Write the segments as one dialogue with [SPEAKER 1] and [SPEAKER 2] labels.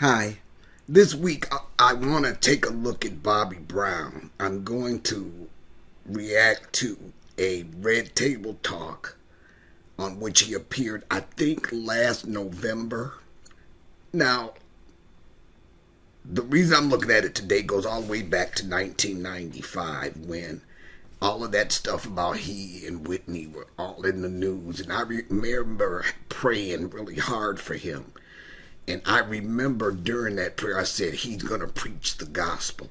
[SPEAKER 1] Hi. This week I want to take a look at Bobbi Brown. I'm going to react to a Red Table Talk on which he appeared, I think, last November. Now, the reason I'm looking at it today goes all the way back to 1995 when all of that stuff about he and Whitney were all in the news. And I remember praying really hard for him. And I remember during that prayer, I said, he's going to preach the gospel.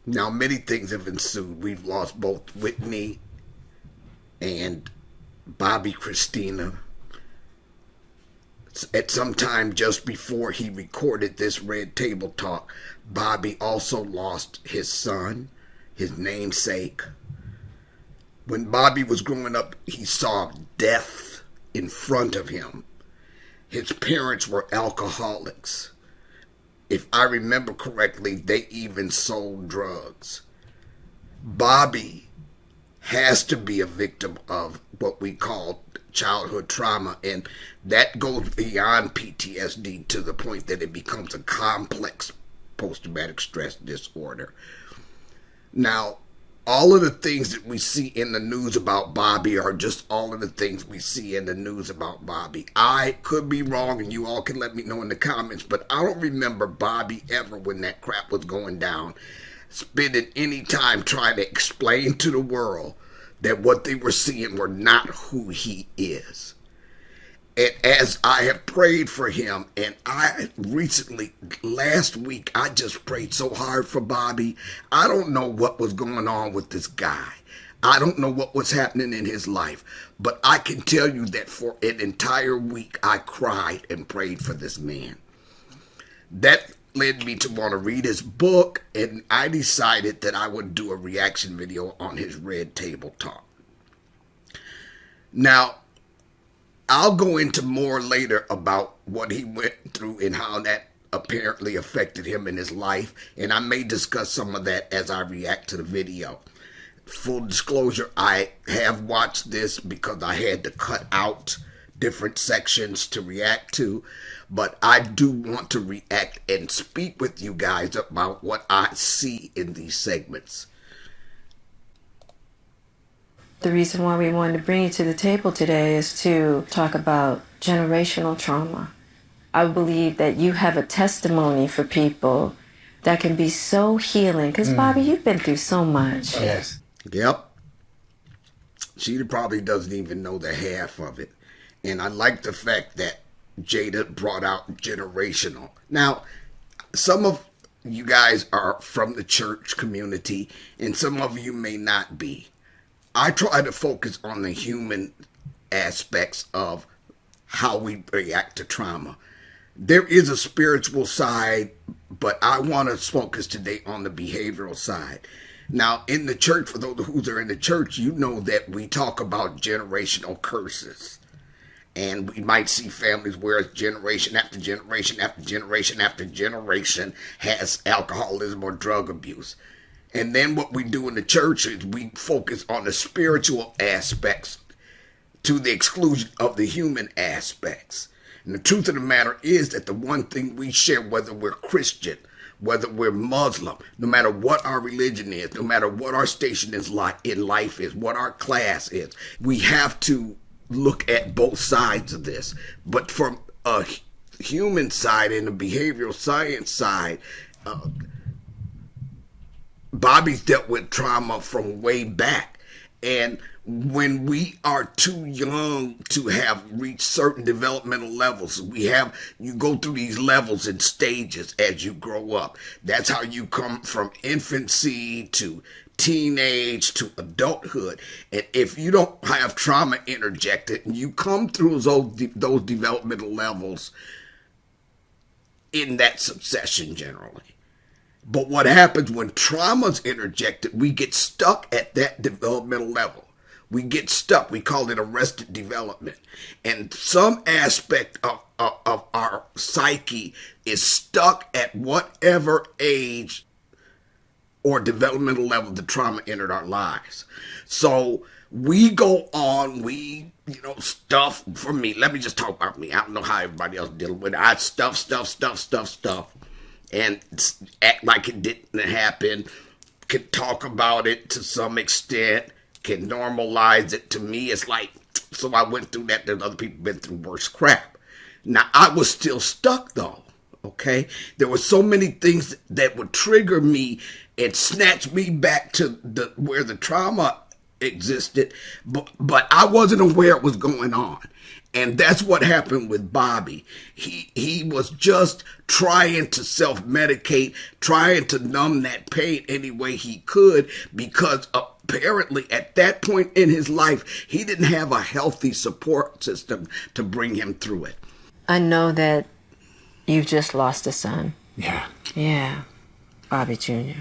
[SPEAKER 1] Now, many things have ensued. We've lost both Whitney and Bobbi Christina. At some time just before he recorded this Red Table Talk, Bobbi also lost his son, his namesake. When Bobbi was growing up, he saw death in front of him. His parents were alcoholics. If I remember correctly, they even sold drugs. Bobbi has to be a victim of what we call childhood trauma, and that goes beyond PTSD to the point that it becomes a complex post-traumatic stress disorder. Now, all of the things that we see in the news about Bobbi are just all of the things we see in the news about Bobbi. I could be wrong, and you all can let me know in the comments, but I don't remember Bobbi ever, when that crap was going down, spending any time trying to explain to the world that what they were seeing were not who he is. And as I have prayed for him, and I recently, last week, I just prayed so hard for Bobbi. I don't know what was going on with this guy. I don't know what was happening in his life. But I can tell you that for an entire week, I cried and prayed for this man. That led me to want to read his book, and I decided that I would do a reaction video on his Red Table Talk. Now, I'll go into more later about what he went through and how that apparently affected him in his life. And I may discuss some of that as I react to the video. Full disclosure, I have watched this because I had to cut out different sections to react to. But I do want to react and speak with you guys about what I see in these segments.
[SPEAKER 2] The reason why we wanted to bring you to the table today is to talk about generational trauma. I believe that you have a testimony for people that can be so healing. Because, Bobbi, you've been through so much.
[SPEAKER 1] Yes. Yep. She probably doesn't even know the half of it. And I like the fact that Jada brought out generational. Now, some of you guys are from the church community, and some of you may not be. I try to focus on the human aspects of how we react to trauma. There is a spiritual side, but I want to focus today on the behavioral side. Now, in the church, for those who are in the church, you know that we talk about generational curses. And we might see families where generation after generation after generation after generation has alcoholism or drug abuse. And then what we do in the church is we focus on the spiritual aspects to the exclusion of the human aspects. And the truth of the matter is that the one thing we share, whether we're Christian, whether we're Muslim, no matter what our religion is, no matter what our station is in life is, what our class is, we have to look at both sides of this. But from a human side and a behavioral science side, Bobbi's dealt with trauma from way back. And when we are too young to have reached certain developmental levels, you go through these levels and stages as you grow up. That's how you come from infancy to teenage to adulthood. And if you don't have trauma interjected, you come through those developmental levels in that succession generally. But what happens when trauma's interjected, we get stuck at that developmental level. We get stuck. We call it arrested development. And some aspect of our psyche is stuck at whatever age or developmental level the trauma entered our lives. So we go on, stuff for me. Let me just talk about me. I don't know how everybody else dealing with it. I stuff, and act like it didn't happen. Can talk about it to some extent. Can normalize it. To me, it's like, so I went through that. There's other people been through worse crap. Now, I was still stuck, though, okay? There were so many things that would trigger me and snatch me back to where the trauma existed, but I wasn't aware it was going on. And that's what happened with Bobbi. He was just trying to self-medicate, trying to numb that pain any way he could, because apparently at that point in his life, he didn't have a healthy support system to bring him through it.
[SPEAKER 2] I know that you've just lost a son.
[SPEAKER 3] Yeah.
[SPEAKER 2] Yeah. Bobbi Jr.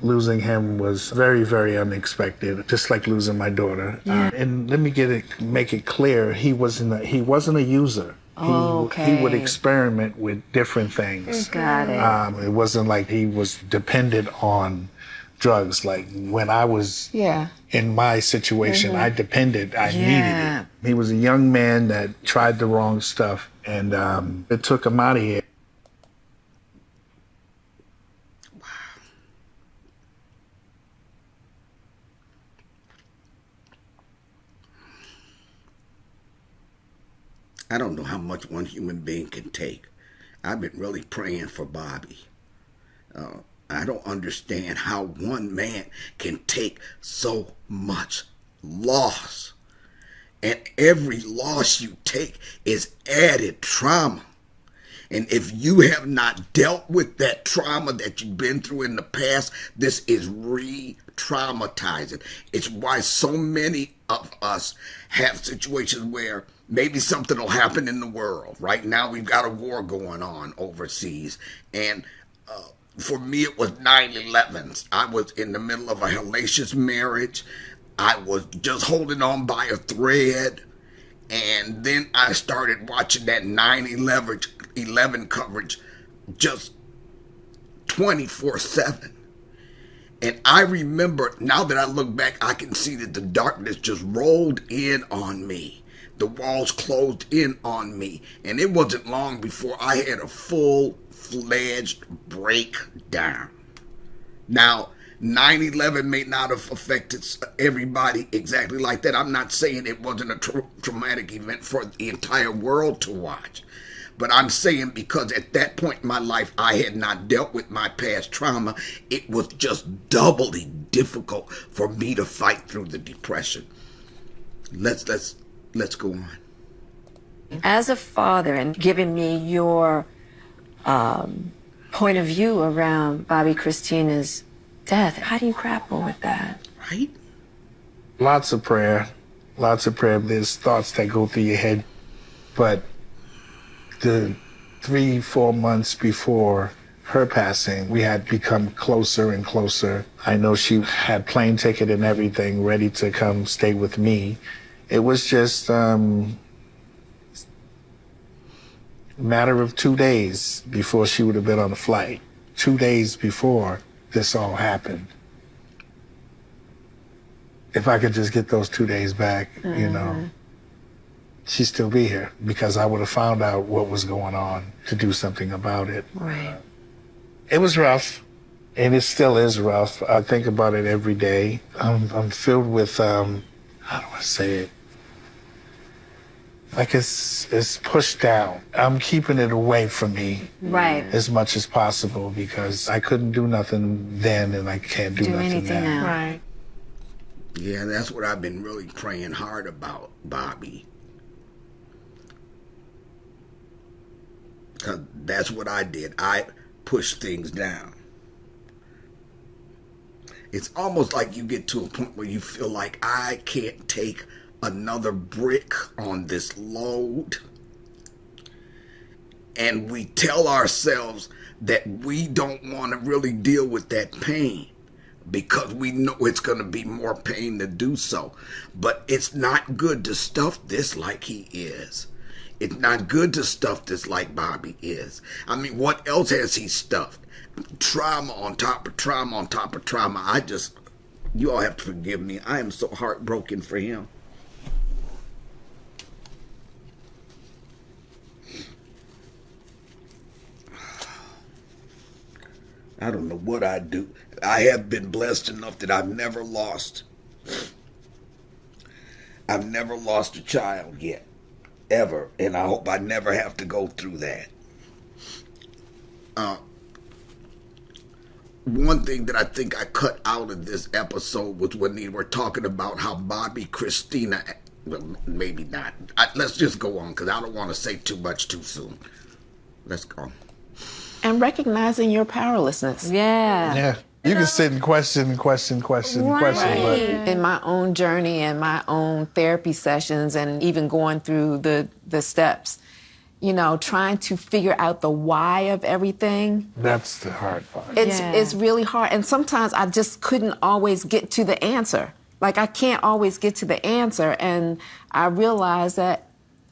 [SPEAKER 3] Losing him was very, very unexpected, just like losing my daughter.
[SPEAKER 2] Yeah.
[SPEAKER 3] And let me make it clear, he wasn't a user.
[SPEAKER 2] Okay.
[SPEAKER 3] He would experiment with different things.
[SPEAKER 2] Got it.
[SPEAKER 3] It wasn't like he was dependent on drugs. Like when I was in my situation, I needed it. He was a young man that tried the wrong stuff, and it took him out of here.
[SPEAKER 1] I don't know how much one human being can take. I've been really praying for Bobbi. I don't understand how one man can take so much loss. And every loss you take is added trauma. And if you have not dealt with that trauma that you've been through in the past, this is re-traumatizing. It's why so many of us have situations where maybe something will happen in the world. Right now, we've got a war going on overseas. And for me, it was 9/11. I was in the middle of a hellacious marriage. I was just holding on by a thread. And then I started watching that 9/11 coverage just 24/7. And I remember, now that I look back, I can see that the darkness just rolled in on me. The walls closed in on me. And it wasn't long before I had a full-fledged breakdown. Now, 9/11 may not have affected everybody exactly like that. I'm not saying it wasn't a traumatic event for the entire world to watch. But I'm saying because at that point in my life, I had not dealt with my past trauma. It was just doubly difficult for me to fight through the depression. Let's go on.
[SPEAKER 2] As a father, and giving me your point of view around Bobbi Christina's death, how do you grapple with that?
[SPEAKER 1] Right?
[SPEAKER 3] Lots of prayer. There's thoughts that go through your head. But the 3-4 months before her passing, we had become closer and closer. I know she had plane ticket and everything ready to come stay with me. It was just matter of 2 days before she would have been on the flight. 2 days before this all happened. If I could just get those 2 days back, she'd still be here, because I would have found out what was going on to do something about it.
[SPEAKER 2] Right.
[SPEAKER 3] It was rough, and it still is rough. I think about it every day. I'm filled with, how do I say it? Like it's pushed down. I'm keeping it away from me as much as possible, because I couldn't do nothing then, and I can't do nothing now.
[SPEAKER 2] Right.
[SPEAKER 1] Yeah, that's what I've been really praying hard about, Bobbi. Because that's what I did. I pushed things down. It's almost like you get to a point where you feel like I can't take another brick on this load. And we tell ourselves that we don't want to really deal with that pain because we know it's going to be more pain to do so. But it's not good to stuff this like he is. It's not good to stuff this like Bobbi is. I mean, what else has he stuffed? Trauma on top of trauma on top of trauma. You all have to forgive me. I am so heartbroken for him. I don't know what I'd do. I have been blessed enough that I've never lost a child yet, ever, and I hope I never have to go through that. One thing that I think I cut out of this episode was when they were talking about how Bobbi, Christina, well, maybe not. Let's just go on because I don't want to say too much too soon. Let's go.
[SPEAKER 4] And recognizing your powerlessness.
[SPEAKER 2] Yeah.
[SPEAKER 3] Yeah. You can sit and question. But
[SPEAKER 4] In my own journey and my own therapy sessions and even going through the steps, you know, trying to figure out the why of everything.
[SPEAKER 3] that's the hard part.
[SPEAKER 4] It's really hard. And sometimes I just couldn't always get to the answer. Like, I can't always get to the answer. And I realized that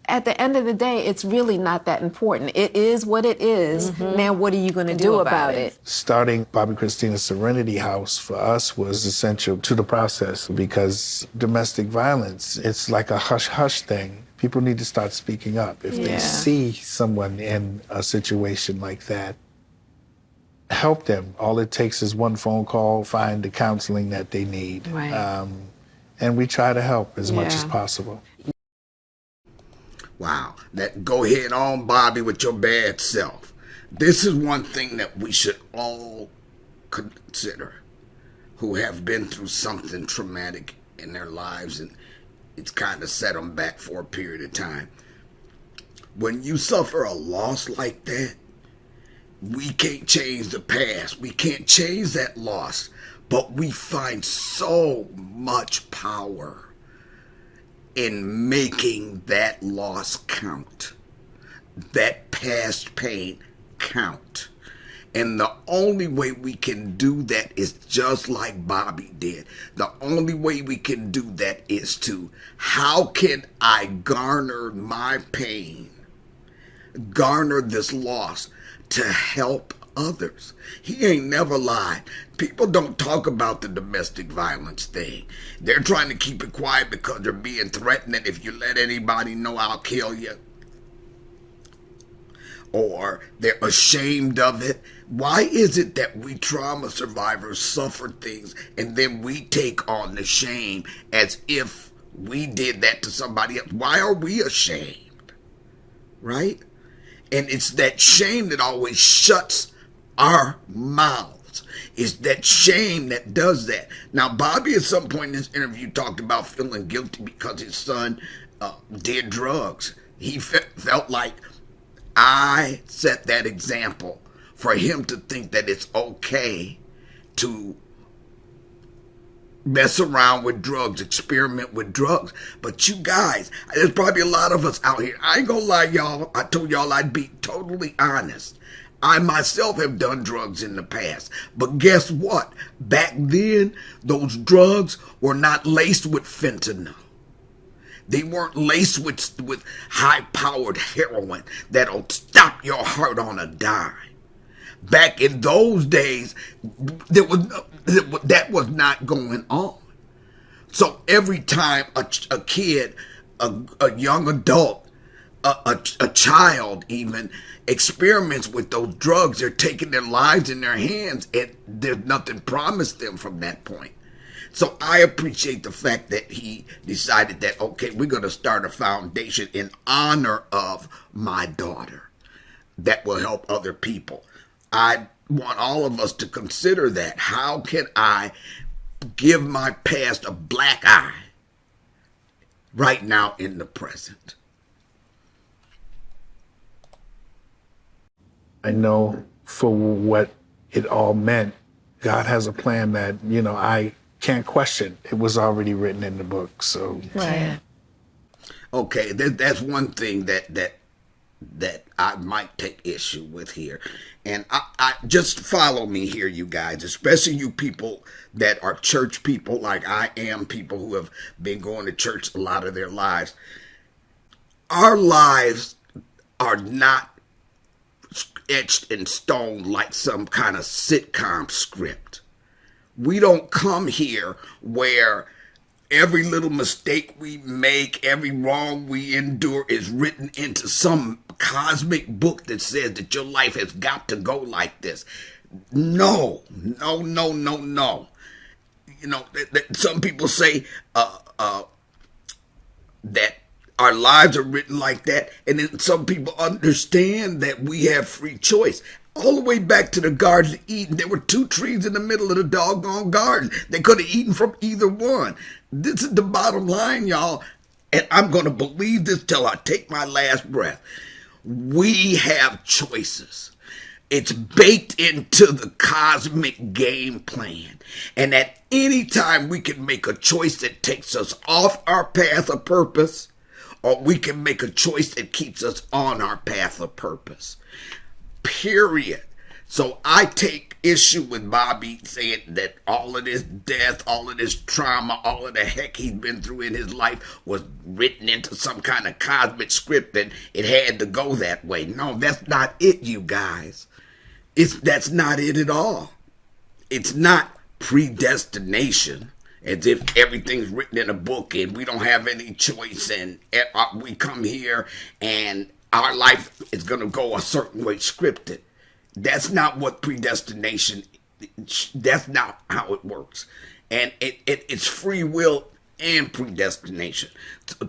[SPEAKER 4] at the end of the day, it's really not that important. It is what it is. Now, what are you going to do about it?
[SPEAKER 3] Starting Bobbi Christina's Serenity House for us was essential to the process because domestic violence, it's like a hush-hush thing. People need to start speaking up. If they see someone in a situation like that, help them. All it takes is one phone call, find the counseling that they need.
[SPEAKER 2] Right.
[SPEAKER 3] And we try to help as much as possible.
[SPEAKER 1] Wow. That go ahead on, Bobbi, with your bad self. This is one thing that we should all consider who have been through something traumatic in their lives and it's kind of set them back for a period of time. When you suffer a loss like that, we can't change the past. We can't change that loss, but we find so much power in making that loss count, that past pain count. And the only way we can do that is just like Bobbi did. The only way we can do that is to, how can I garner my pain, garner this loss to help others? He ain't never lied. People don't talk about the domestic violence thing. They're trying to keep it quiet because they're being threatened that if you let anybody know, I'll kill you. Or they're ashamed of it. Why is it that we trauma survivors suffer things and then we take on the shame as if we did that to somebody else? Why are we ashamed? Right? And it's that shame that always shuts our mouths. It's that shame that does that. Now, Bobbi at some point in this interview talked about feeling guilty because his son did drugs. He felt like I set that example for him to think that it's okay to mess around with drugs, experiment with drugs. But you guys, there's probably a lot of us out here. I ain't gonna lie, y'all. I told y'all I'd be totally honest. I myself have done drugs in the past. But guess what? Back then, those drugs were not laced with fentanyl. They weren't laced with high-powered heroin that'll stop your heart on a dime. Back in those days, that was not going on. So every time a kid, a young adult, a child even experiments with those drugs, they're taking their lives in their hands, and there's nothing promised them from that point. So I appreciate the fact that he decided that, okay, we're going to start a foundation in honor of my daughter that will help other people. I want all of us to consider that. How can I give my past a black eye right now in the present?
[SPEAKER 3] I know for what it all meant, God has a plan that, I can't question. It was already written in the book. So
[SPEAKER 4] Right.
[SPEAKER 1] Okay, that's one thing that I might take issue with here. And I just follow me here, you guys, especially you people that are church people like I am, people who have been going to church a lot of their lives. Our lives are not etched in stone like some kind of sitcom script. We don't come here where every little mistake we make, every wrong we endure is written into some cosmic book that says that your life has got to go like this. No, no, no, no, no. You know, some people say that our lives are written like that, and then some people understand that we have free choice. All the way back to the Garden of Eden, there were two trees in the middle of the doggone garden. They could have eaten from either one. This is the bottom line, y'all, and I'm going to believe this till I take my last breath. We have choices. It's baked into the cosmic game plan. And at any time we can make a choice that takes us off our path of purpose, or we can make a choice that keeps us on our path of purpose. Period. So I take issue with Bobbi saying that all of this death, all of this trauma, all of the heck he's been through in his life was written into some kind of cosmic script and it had to go that way. No, that's not it, you guys. That's not it at all. It's not predestination, as if everything's written in a book and we don't have any choice and we come here and our life is going to go a certain way scripted. That's not what predestination, that's not how it works. And it's free will and predestination.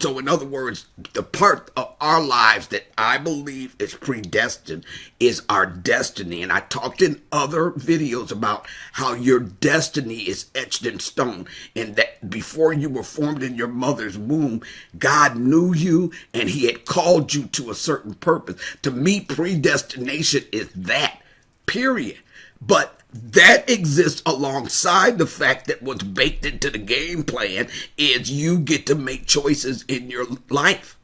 [SPEAKER 1] So in other words, the part of our lives that I believe is predestined is our destiny. And I talked in other videos about how your destiny is etched in stone, and that before you were formed in your mother's womb, God knew you and he had called you to a certain purpose. To me, predestination is that, period. But that exists alongside the fact that what's baked into the game plan is you get to make choices in your life.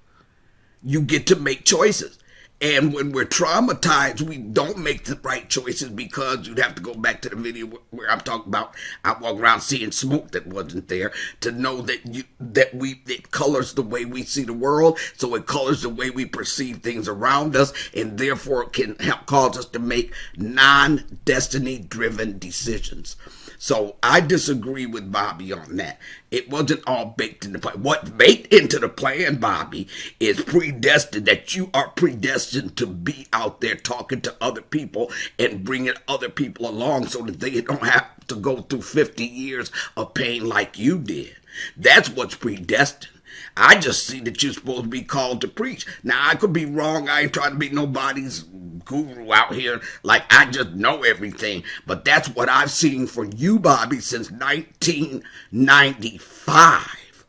[SPEAKER 1] You get to make choices. And when we're traumatized, we don't make the right choices because you'd have to go back to the video where I'm talking about I walk around seeing smoke that wasn't there to know that it colors the way we see the world. So it colors the way we perceive things around us, and therefore it can help cause us to make non-destiny driven decisions. So I disagree with Bobbi on that. It wasn't all baked in the plan. What's baked into the plan, Bobbi, is predestined, that you are predestined to be out there talking to other people and bringing other people along so that they don't have to go through 50 years of pain like you did. That's what's predestined. I just see that you're supposed to be called to preach. Now, I could be wrong. I ain't trying to be nobody's guru out here like I just know everything. But that's what I've seen for you, Bobbi, since 1995.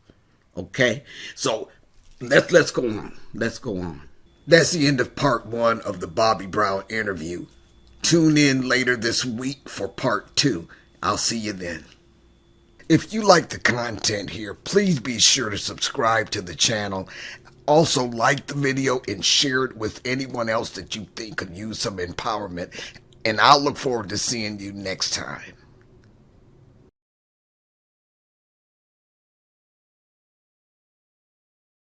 [SPEAKER 1] Okay? So let's go on. Let's go on. That's the end of part 1 of the Bobbi Brown interview. Tune in later this week for part 2. I'll see you then. If you like the content here, please be sure to subscribe to the channel. Also, like the video and share it with anyone else that you think could use some empowerment. And I'll look forward to seeing you next time.